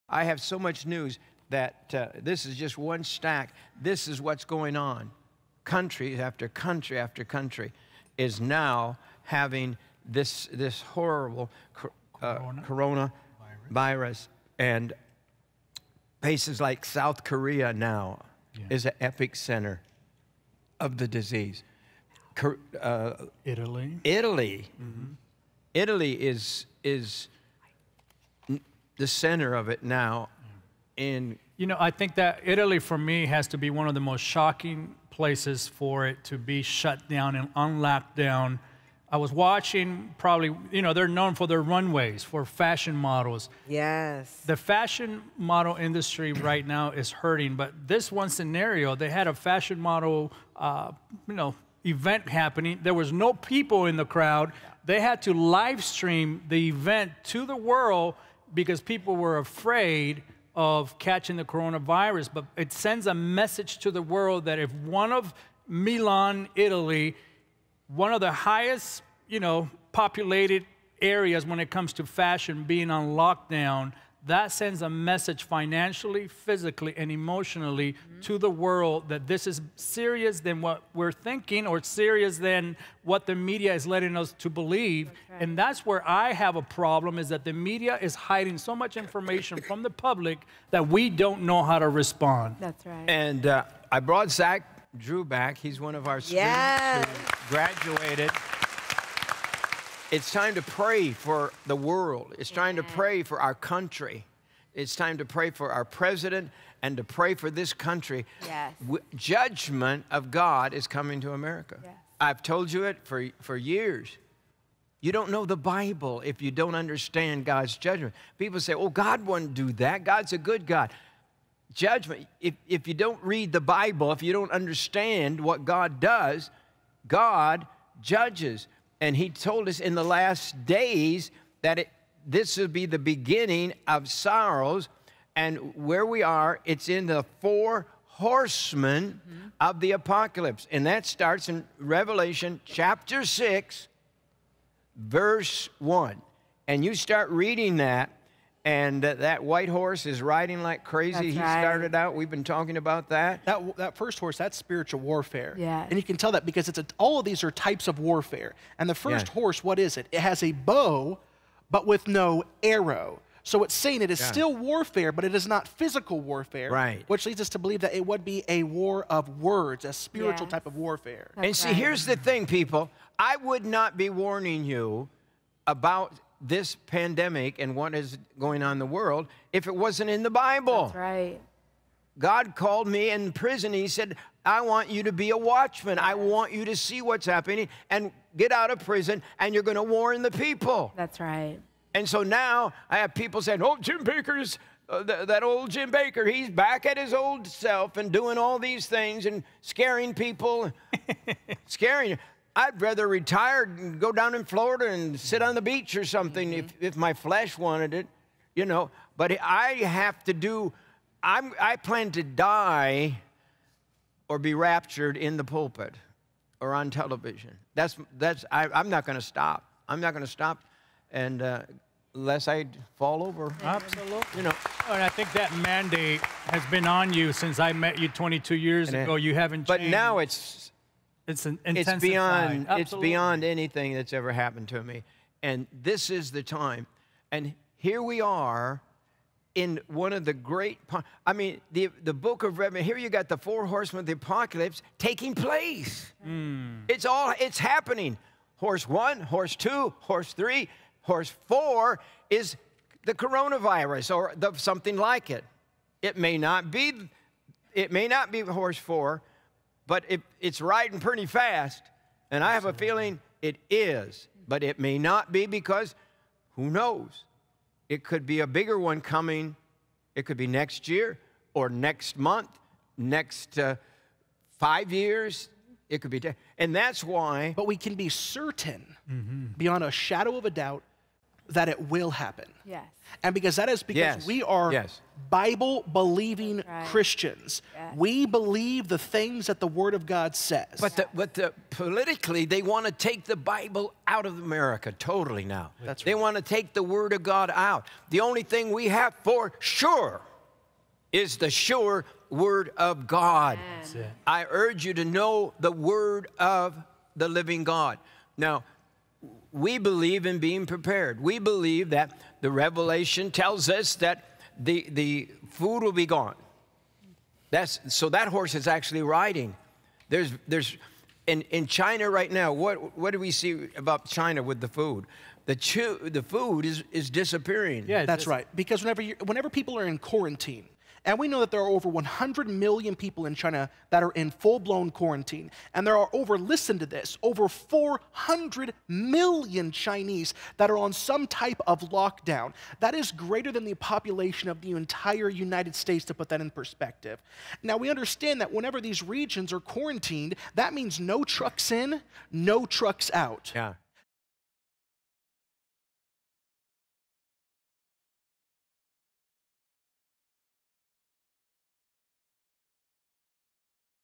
I have so much news that this is just one stack. This is what's going on. Country after country after country is now having this horrible coronavirus. And places like South Korea now is an epicenter of the disease. Italy. Mm-hmm. Italy is the center of it now. You know, I think that Italy, for me, has to be one of the most shocking places for it to be shut down and unlocked down. I was watching, probably, you know, they're known for their runways, for fashion models. Yes. The fashion model industry right now is hurting, but this one scenario, they had a fashion model, you know, event happening. There was no people in the crowd. They had to live stream the event to the world because people were afraid of catching the coronavirus. But it sends a message to the world that if one of Milan, Italy, one of the highest, you know, populated areas when it comes to fashion being on lockdown, that sends a message financially, physically, and emotionally to the world that this is serious than what we're thinking or serious than what the media is letting us to believe. That's right. And that's where I have a problem, is that the media is hiding so much information from the public that we don't know how to respond. That's right. And I brought Zach Drew back. He's one of our students who graduated. It's time to pray for the world. It's time to pray for our country. It's time to pray for our president and to pray for this country. Yes. Judgment of God is coming to America. Yes. I've told you it for years. You don't know the Bible if you don't understand God's judgment. People say, oh, God wouldn't do that. God's a good God. Judgment, if you don't read the Bible, if you don't understand what God does, God judges. And he told us in the last days that this will be the beginning of sorrows. And where we are, it's in the 4 horsemen of the apocalypse. And that starts in Revelation chapter 6, verse 1. And you start reading that, and that white horse is riding like crazy. That's he right. started out, we've been talking about that. That first horse, that's spiritual warfare. Yes. And you can tell that because all of these are types of warfare. And the first horse, what is it? It has a bow, but with no arrow. So it's saying it is still warfare, but it is not physical warfare. Right. Which leads us to believe that it would be a war of words, a spiritual type of warfare. And see, here's the thing, people. I would not be warning you about this pandemic and what is going on in the world if it wasn't in the Bible. That's right. God called me in prison. He said, I want you to be a watchman. I want you to see what's happening and get out of prison, and you're going to warn the people. That's right. And so now I have people saying, oh, Jim Bakker's, that old Jim Bakker, he's back at his old self and doing all these things and scaring people, scaring you. I'd rather retire and go down in Florida and sit on the beach or something if my flesh wanted it, you know. But I have to do, I plan to die or be raptured in the pulpit or on television. I'm not going to stop. I'm not going to stop unless I fall over. Absolutely. You know. And I think that mandate has been on you since I met you 22 years ago. You haven't changed. But now it's beyond, it's beyond anything that's ever happened to me. And this is the time. And here we are in one of the great, I mean, the book of Revelation, here you got the 4 horsemen of the apocalypse taking place. It's happening. Horse 1, horse 2, horse 3, horse 4 is the coronavirus or something like it. It may not be horse 4, but it's riding pretty fast, and I have a feeling it is. But it may not be, because who knows? It could be a bigger one coming. It could be next year or next month, next 5 years. It could be, and that's why. But we can be certain, beyond a shadow of a doubt, that it will happen. Yes. And because that is because Yes. we are Yes. Bible-believing Right. Christians. Yes. We believe the things that the Word of God says. But politically, they want to take the Bible out of America totally now. That's They right. want to take the Word of God out. The only thing we have for sure is the sure Word of God. That's it. I urge you to know the Word of the living God. Now, we believe in being prepared. We believe that the Revelation tells us that the food will be gone. So that horse is actually riding. There's in China right now, what do we see about China with the food? The food is disappearing. Yeah, That's right. Because whenever people are in quarantine, and we know that there are over 100 million people in China that are in full-blown quarantine, and there are listen to this, over 400 million Chinese that are on some type of lockdown. That is greater than the population of the entire United States, to put that in perspective. Now, we understand that whenever these regions are quarantined, that means no trucks in, no trucks out. Yeah.